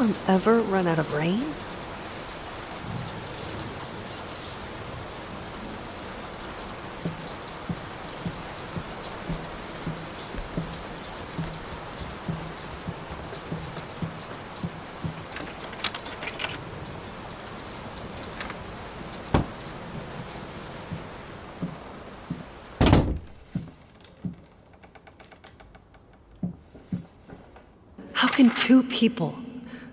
anyone ever run out of rain? How can two people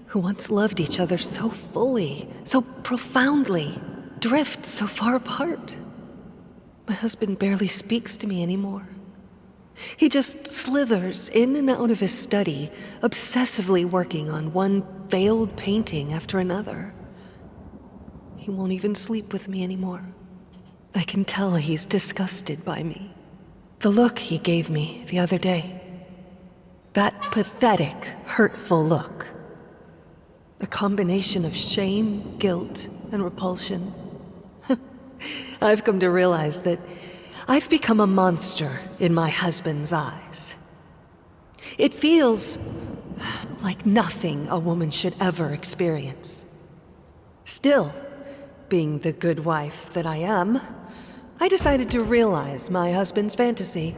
who once loved each other so fully, so profoundly, drift so far apart? My husband barely speaks to me anymore. He just slithers in and out of his study, obsessively working on one failed painting after another. He won't even sleep with me anymore. I can tell he's disgusted by me. The look he gave me the other day. That pathetic, hurtful look. A combination of shame, guilt, and repulsion. I've come to realize that I've become a monster in my husband's eyes. It feels like nothing a woman should ever experience. Still, being the good wife that I am, I decided to realize my husband's fantasy.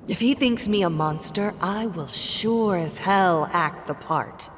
If he thinks me a monster, I will sure as hell act the part.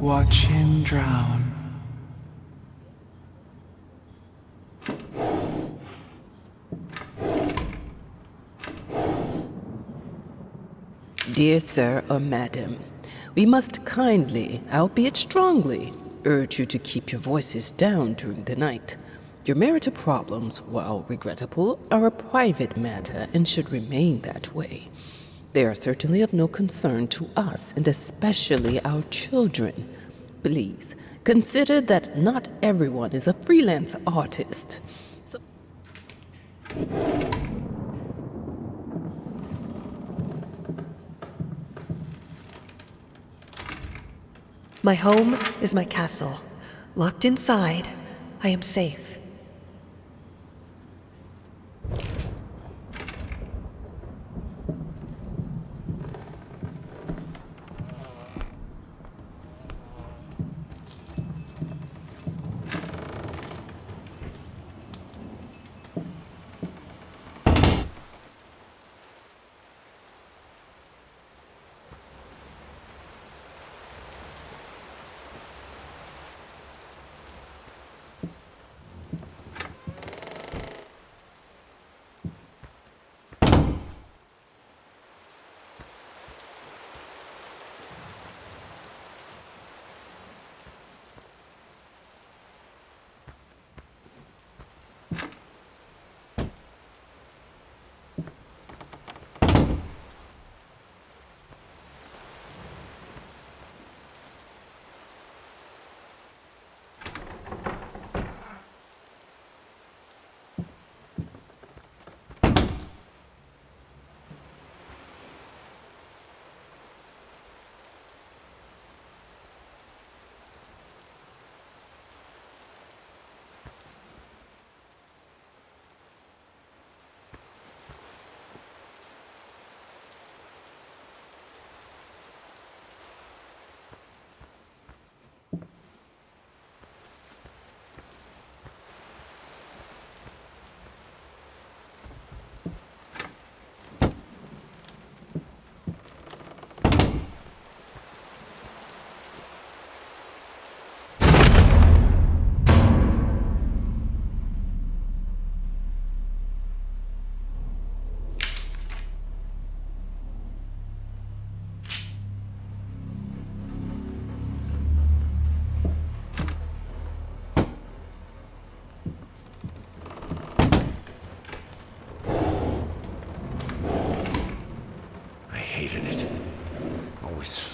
Watch him drown. Dear sir or madam, we must kindly, albeit strongly, urge you to keep your voices down during the night. Your marital problems, while regrettable, are a private matter and should remain that way. They are certainly of no concern to us, and especially our children. Please, consider that not everyone is a freelance artist. My home is my castle. Locked inside, I am safe.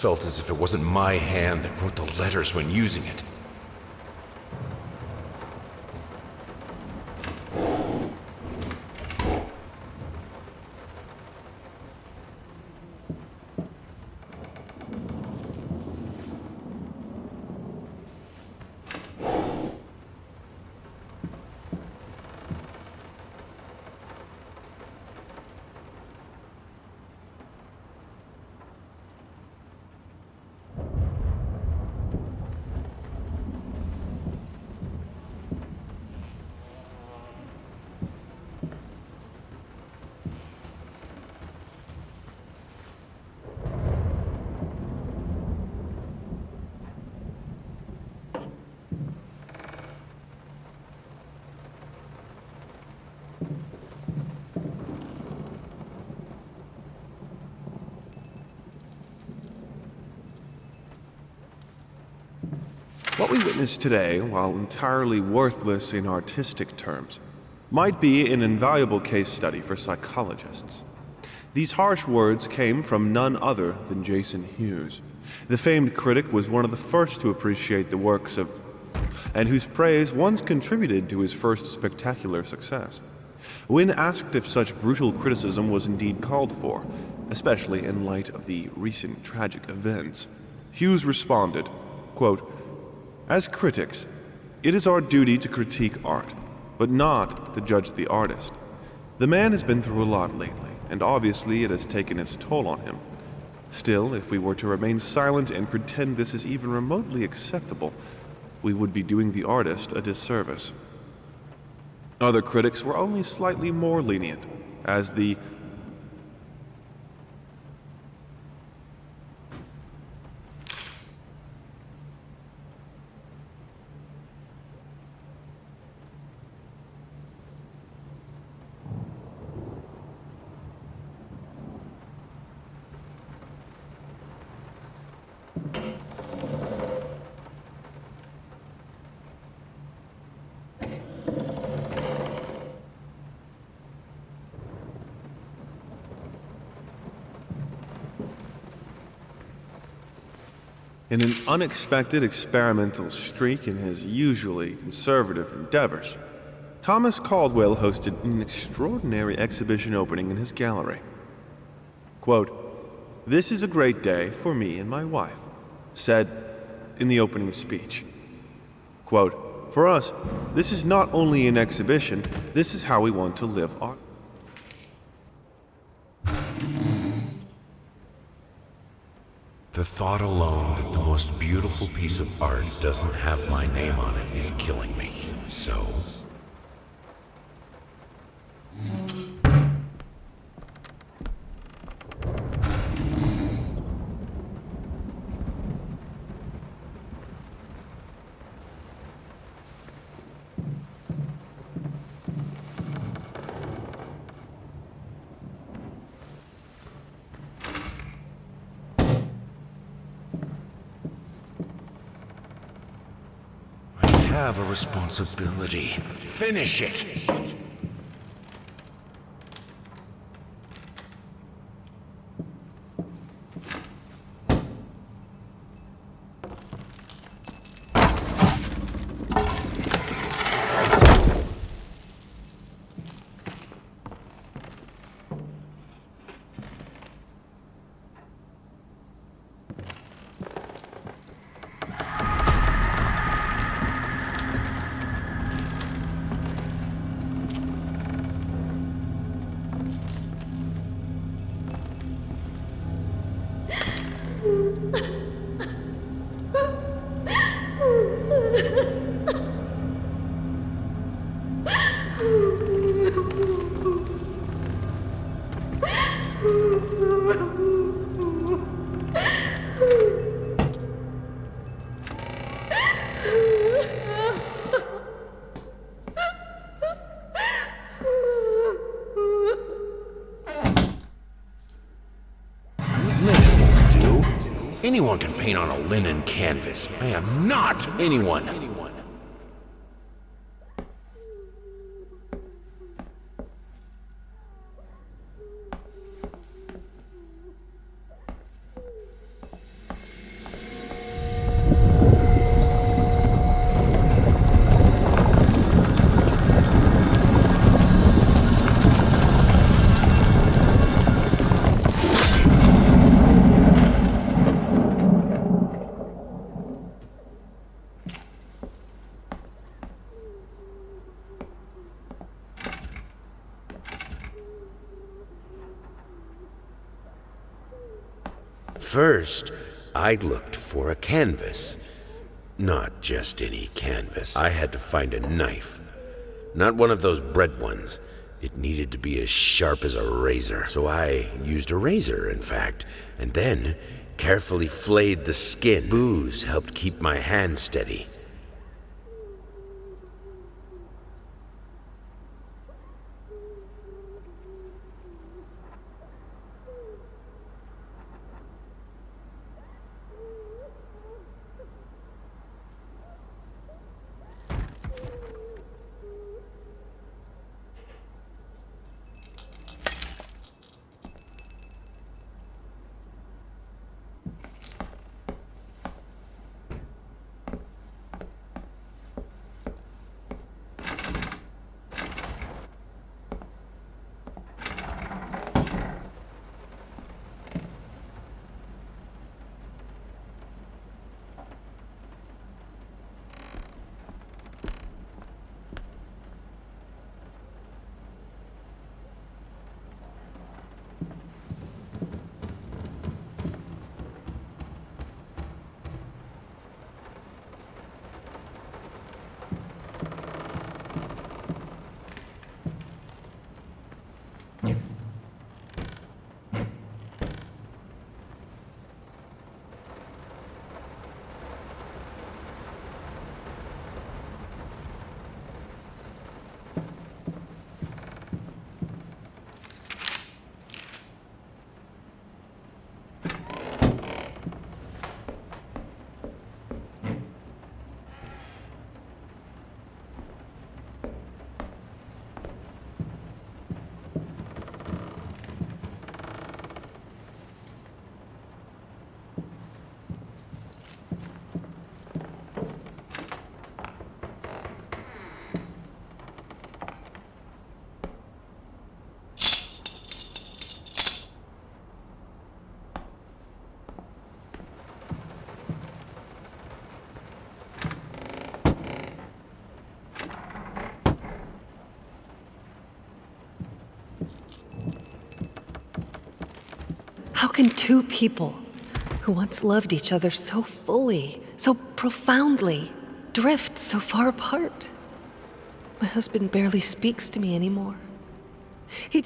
felt as if it wasn't my hand that wrote the letters when using it. What we witness today, while entirely worthless in artistic terms, might be an invaluable case study for psychologists. These harsh words came from none other than Jason Hughes. The famed critic was one of the first to appreciate the works of, and whose praise once contributed to his first spectacular success. When asked if such brutal criticism was indeed called for, especially in light of the recent tragic events, Hughes responded, quote, "As critics, it is our duty to critique art, but not to judge the artist. The man has been through a lot lately, and obviously it has taken its toll on him. Still, if we were to remain silent and pretend this is even remotely acceptable, we would be doing the artist a disservice." Other critics were only slightly more lenient, as the in an unexpected experimental streak in his usually conservative endeavors, Thomas Caldwell hosted an extraordinary exhibition opening in his gallery. Quote, "This is a great day for me and my wife," said in the opening speech. Quote, "For us, this is not only an exhibition, this is how we want to live art." The thought alone that the most beautiful piece of art doesn't have my name on it is killing me. So, I have a responsibility. Finish it! Anyone can paint on a linen canvas. I am not anyone. First, I looked for a canvas. Not just any canvas. I had to find a knife. Not one of those bread ones. It needed to be as sharp as a razor. So I used a razor, in fact, and then carefully flayed the skin. Booze helped keep my hand steady. How can two people who once loved each other so fully, so profoundly, drift so far apart? My husband barely speaks to me anymore. He...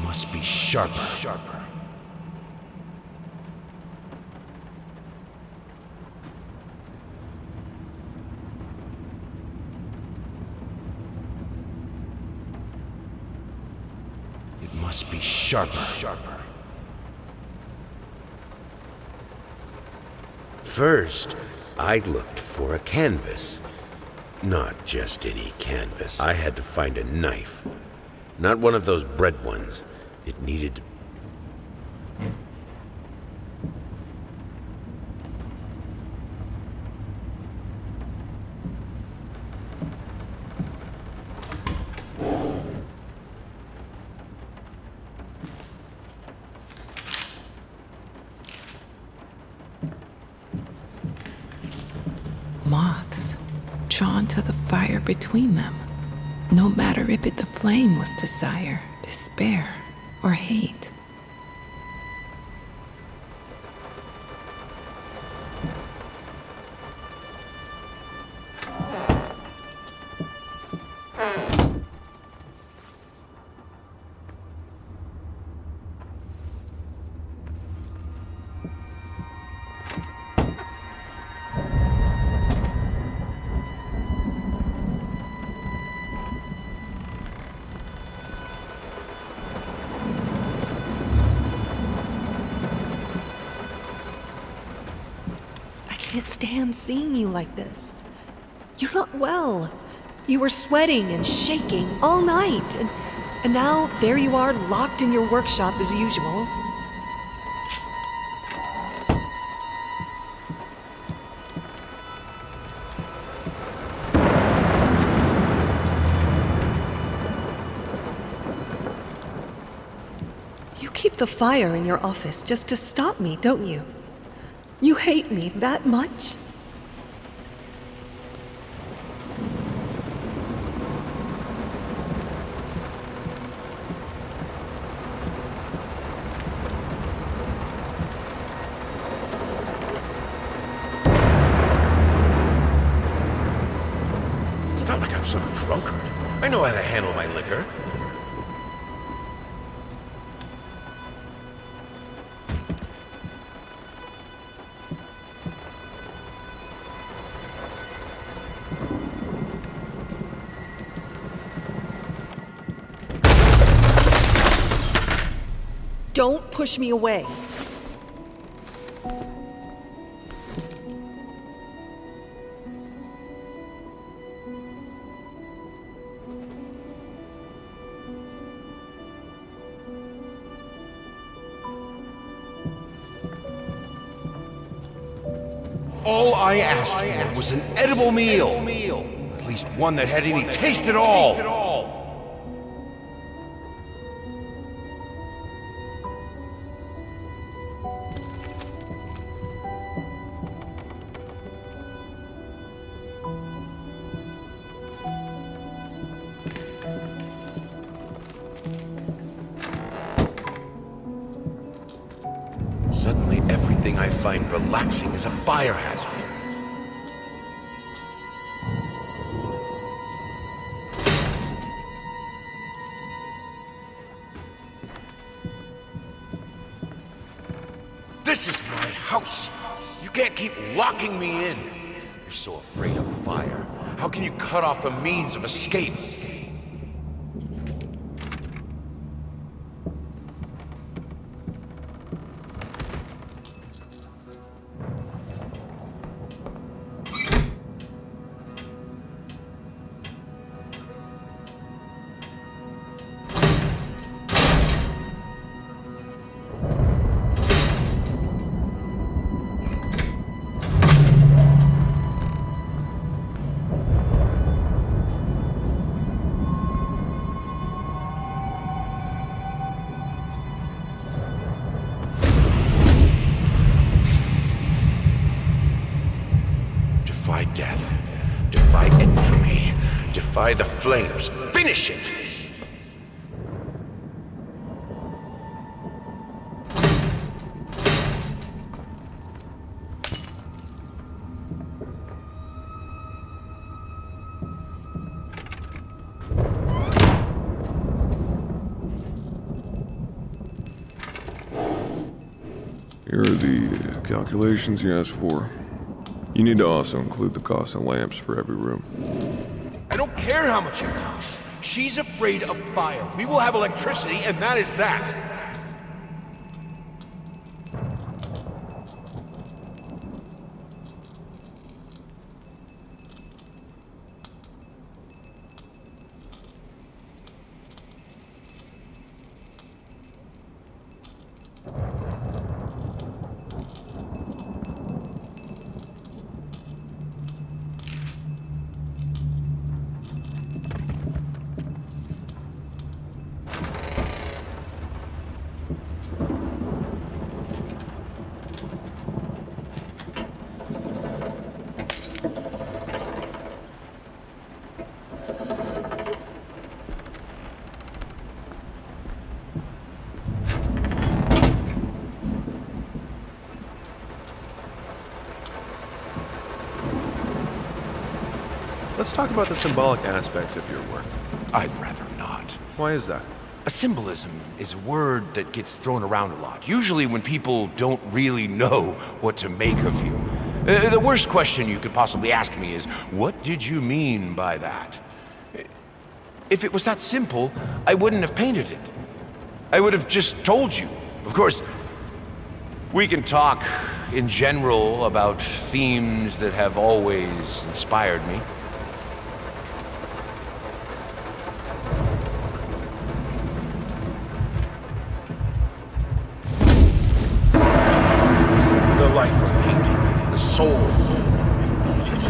Must be sharper. It must be sharper. First, I looked for a canvas. Not just any canvas. I had to find a knife. Not one of those bread ones. It needed... Moths, drawn to the fire between them, no matter if the flame was desire, despair, or hate. I can't stand seeing you like this. You're not well. You were sweating and shaking all night, and now there you are, locked in your workshop as usual. You keep the fire in your office just to stop me, don't you? You hate me that much? It's not like I'm some drunkard. I know how to handle my liquor. Don't push me away. All I asked for was an edible meal. At least one that had any taste at all. Suddenly, everything I find relaxing is a fire hazard. This is my house. You can't keep locking me in. You're so afraid of fire. How can you cut off the means of escape? Defy death. Defy entropy. Defy the flames. Finish it! Here are the calculations you asked for. You need to also include the cost of lamps for every room. I don't care how much it costs. She's afraid of fire. We will have electricity, and that is that. Let's talk about the symbolic aspects of your work. I'd rather not. Why is that? A symbolism is a word that gets thrown around a lot, usually when people don't really know what to make of you. The worst question you could possibly ask me is, what did you mean by that? If it was that simple, I wouldn't have painted it. I would have just told you. Of course, we can talk in general about themes that have always inspired me. soul. I need it.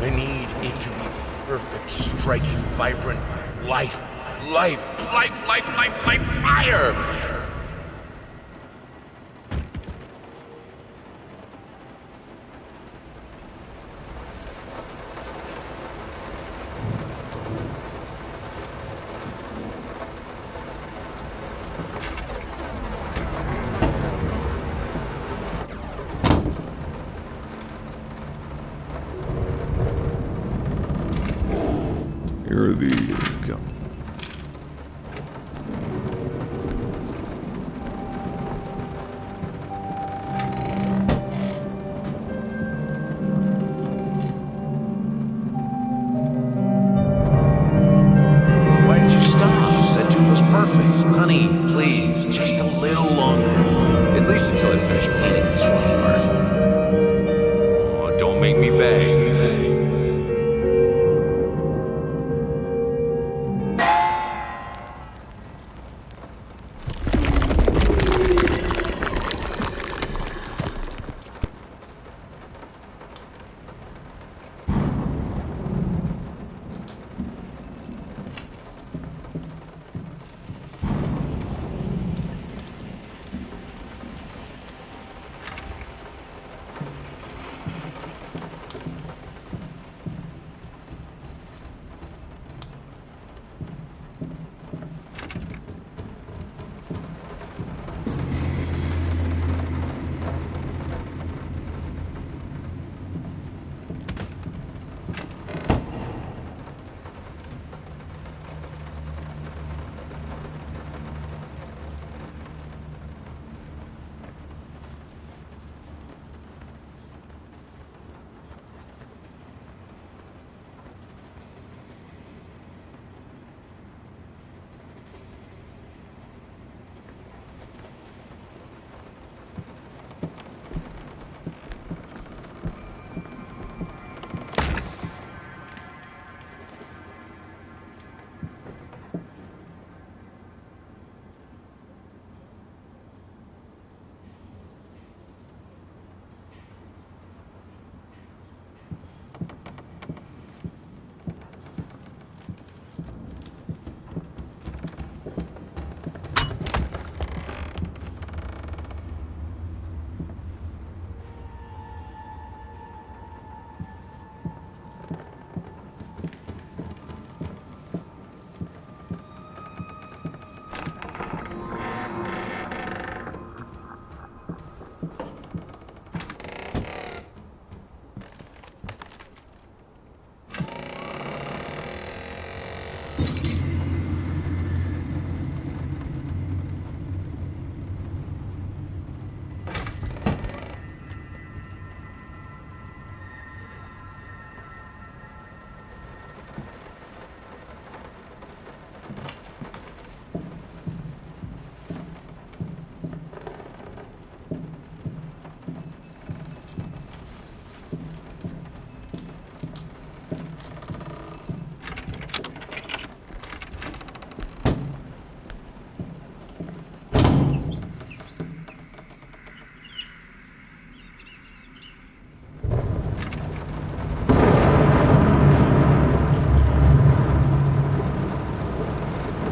I need it to be perfect, striking, vibrant life. Life, life, life, life, life, fire! Here are the... Why did you stop? That tune was perfect. Honey, please, just a little longer. At least until I finish painting this one part. Oh, don't make me beg.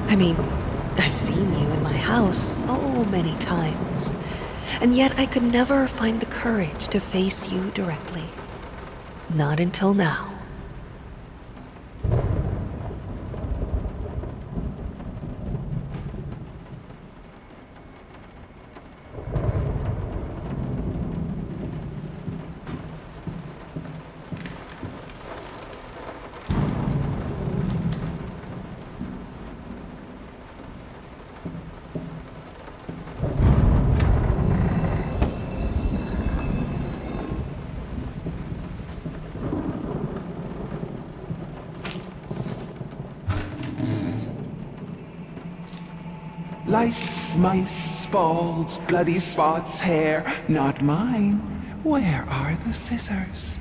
I mean, I've seen you in my house so many times, and yet I could never find the courage to face you directly. Not until now. Lice, mice, bald, bloody spots, hair, not mine. Where are the scissors?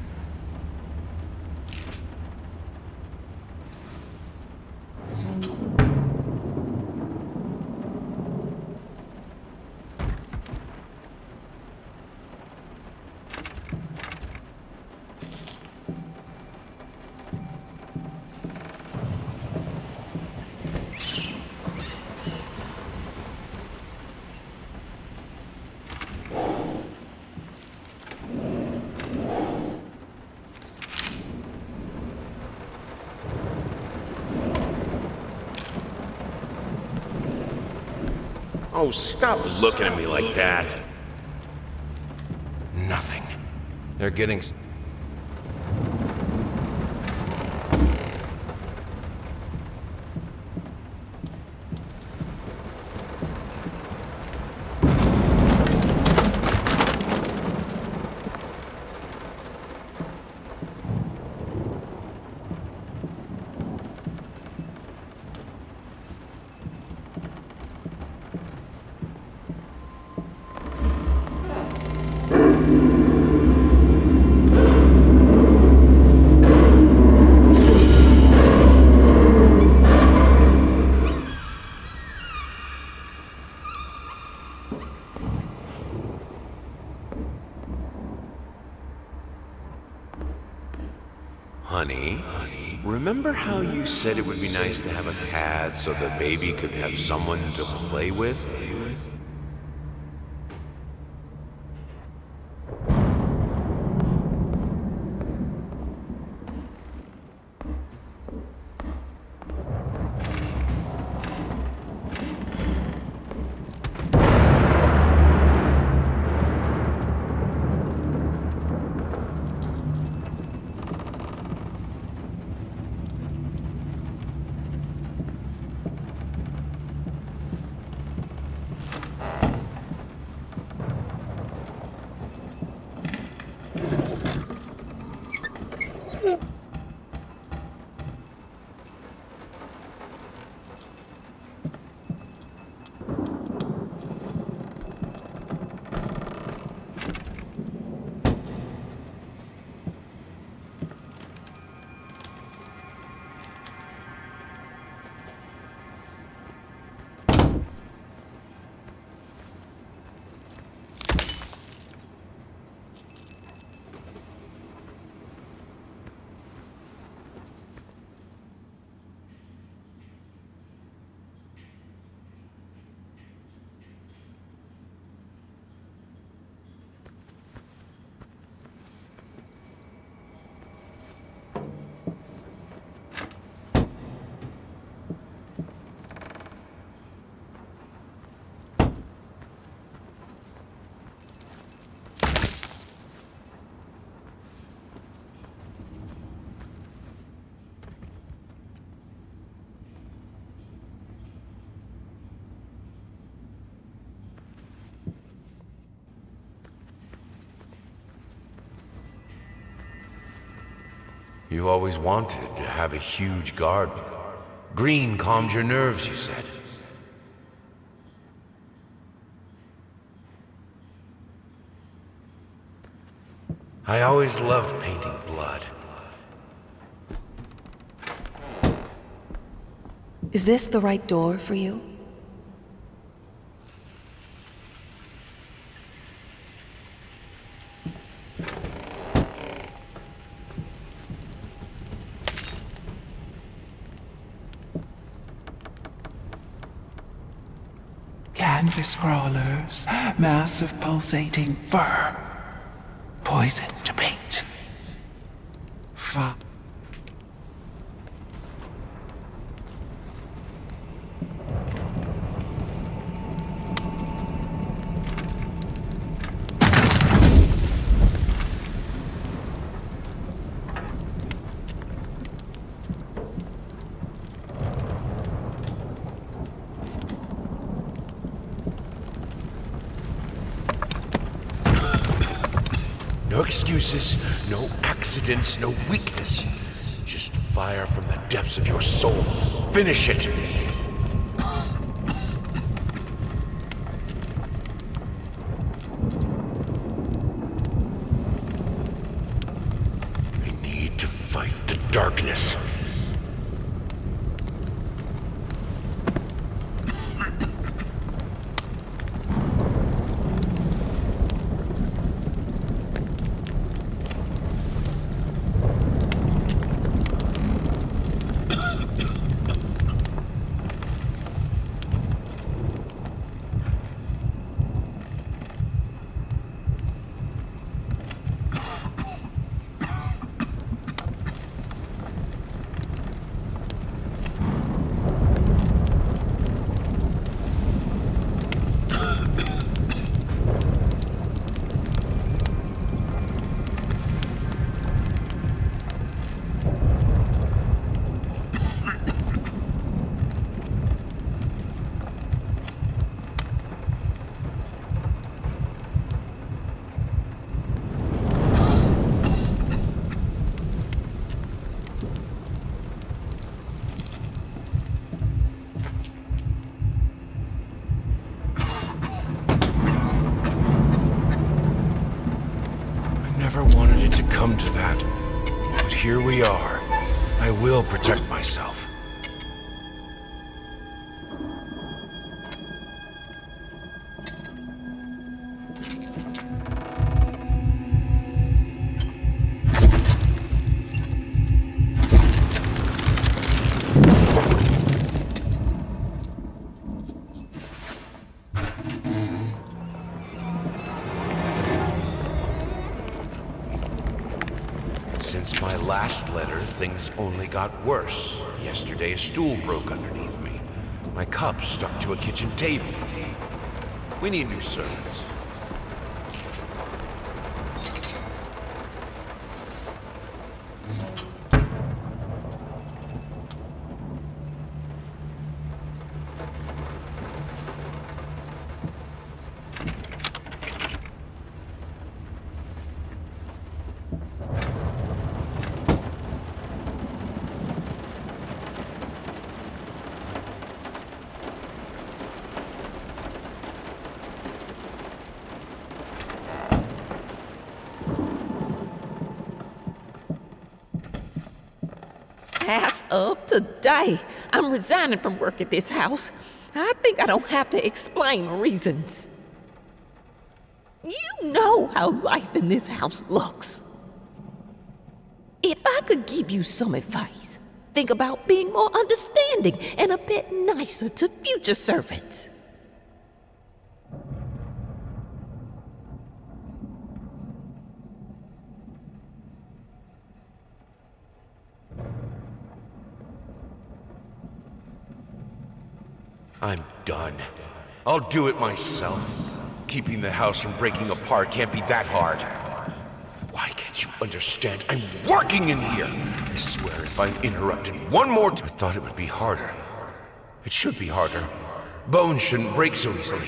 Oh, stop looking at me like that. Nothing. They're getting... Honey, remember how you said it would be nice to have a cat so the baby could have someone to play with? You always wanted to have a huge garden. Green calmed your nerves, you said. I always loved painting blood. Is this the right door for you? Canvas crawlers, massive pulsating fur, poison to paint. No excuses, no accidents, no weakness. Just fire from the depths of your soul. Finish it! I need to fight the darkness. never wanted it to come to that. But here we are. I will protect myself. Since my last letter, things only got worse. Yesterday, a stool broke underneath me. My cup stuck to a kitchen table. We need new servants. As of today, I'm resigning from work at this house. I think I don't have to explain reasons. You know how life in this house looks. If I could give you some advice, think about being more understanding and a bit nicer to future servants. I'm done. I'll do it myself. Keeping the house from breaking apart can't be that hard. Why can't you understand? I'm working in here! I swear if I'm interrupted one more time, I thought it would be harder. It should be harder. Bones shouldn't break so easily.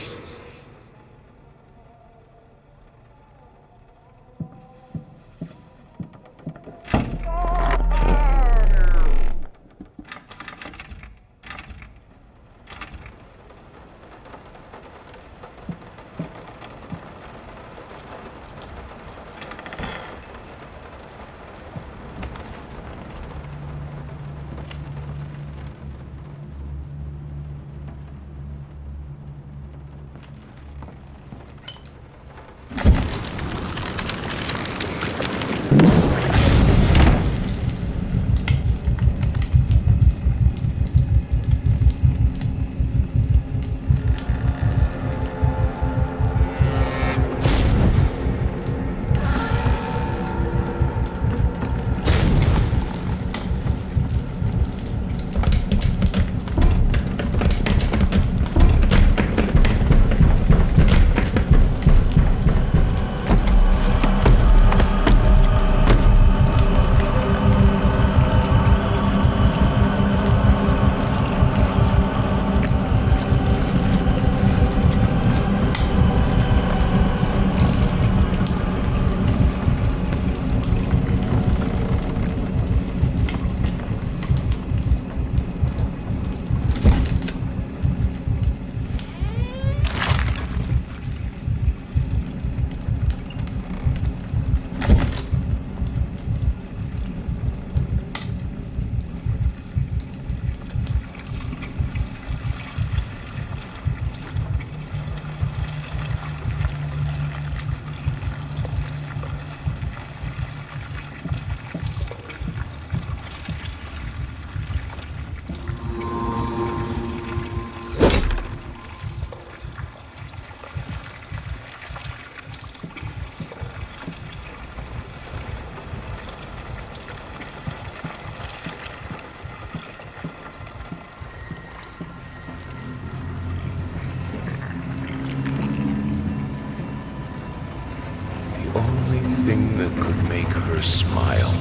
Thing that could make her smile.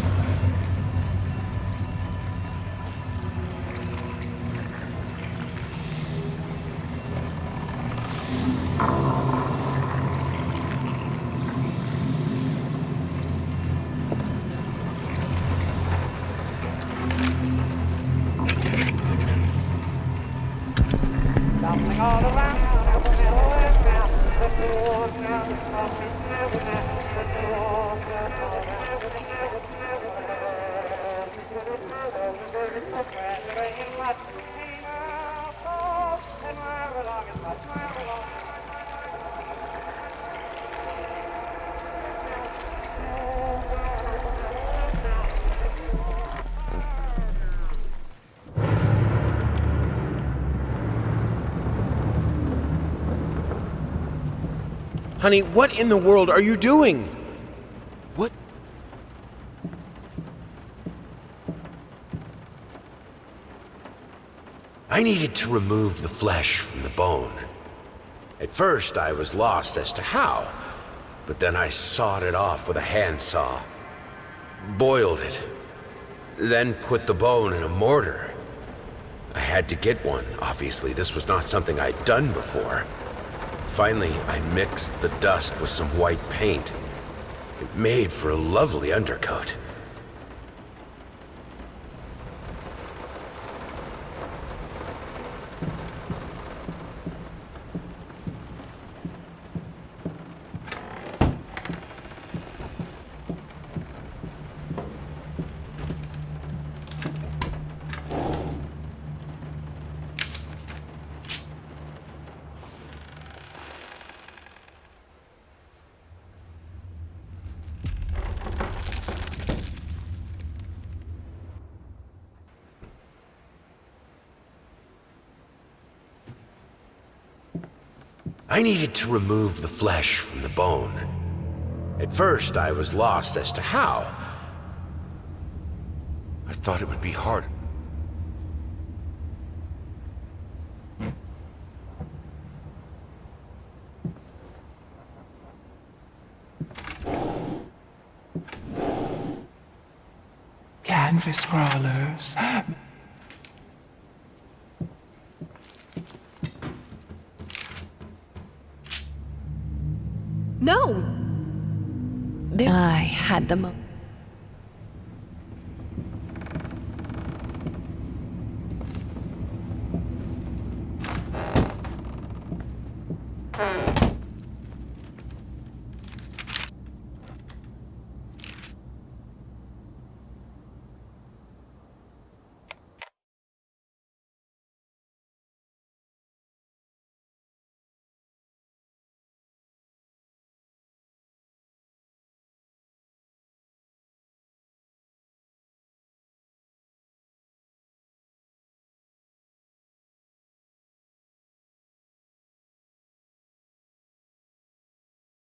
Honey, what in the world are you doing? What? I needed to remove the flesh from the bone. At first, I was lost as to how, but then I sawed it off with a handsaw, boiled it, then put the bone in a mortar. I had to get one, obviously. This was not something I'd done before. Finally, I mixed the dust with some white paint. It made for a lovely undercoat. I needed to remove the flesh from the bone. At first, I was lost as to how. I thought it would be hard. Canvas crawlers. No! I had the